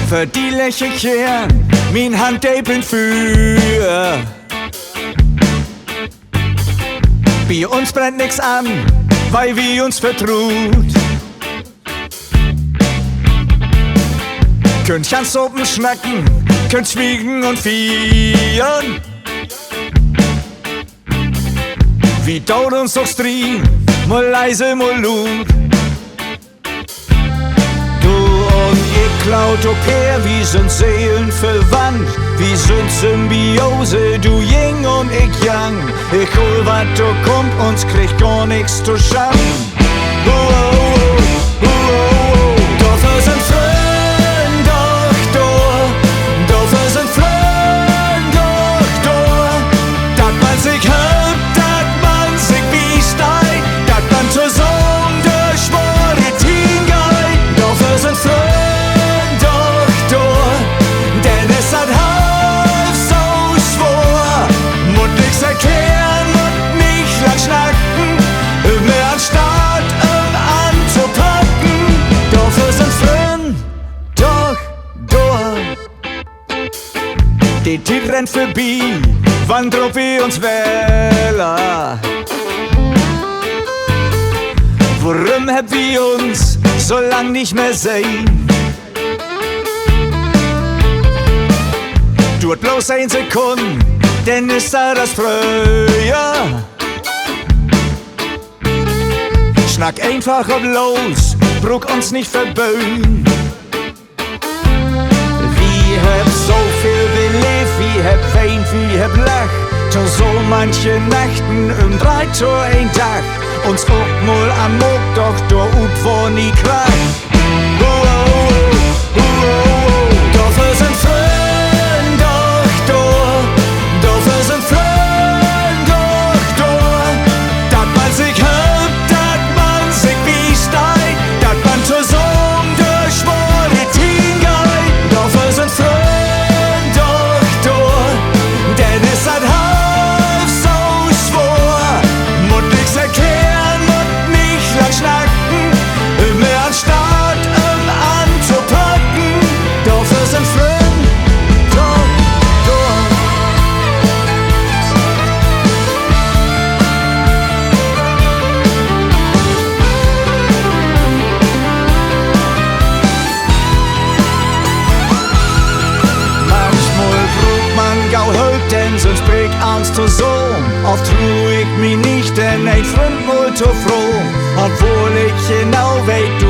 Für die Lächelchen, min Hand eben für. Bei uns brennt nix an, weil wir uns vertraut. Könnt ganz oben schnacken, könnt schwiegen und feiern. Wie dauert uns doch Strien, mal leise, mal laut. Du und ich, Claude au pair, wir sind seelenverwandt. Wir sind Symbiose, du Ying und ich Yang. Ich hol wat du kommt, uns kriegt gar nix zu schaffen. Oh, oh, oh, oh, oh. Dafür sind Freunde doch da. Dafür sind Freunde doch da. Dat man sich hört, dat man sich wie steigt, dat man zusammen durch schwere Tien geht. Dafür sind Freunde doch da. Denn es hat halb so schwor. Mut nix erklären, mut nicht lang schnacken. Immer anstatt anzupacken. Dafür sind Freunde doch da. Die Zeit rennt vorbei, wann drauf wir uns wählen? Warum hab wir uns so lang nicht mehr sehen? Tut bloß ein Sekund, denn ist da das Frühjahr. Schnack einfach ab los, bruck uns nicht verböhn. Wir hab so viel belebt, wir hab weint, wir hab lacht. Zu so manche Nächten im 3 Tor ein Tag. Uns auch mal am Mob, doch der Ut war nie krank. Oh, oh, oh, oh, oh. Dafür sind Freunde doch da. Dafür sind Freunde doch da. Dat man sich hört, dat man sich wie steigt, dat man zusammen durch schwere Tien geht. Dafür sind Freunde doch da. Denn es hat halb so schwor. Mut nix erklären, mut nicht lang schnacken. Immer anstatt anzupacken. Dafür sind Freunde doch da. Manchmal braucht man gau Hölp, denn sonst bricht Angst zusammen. Oft ruh ich mich nicht, denn ein Freund mal zu froh. Obwohl ich genau weiß, du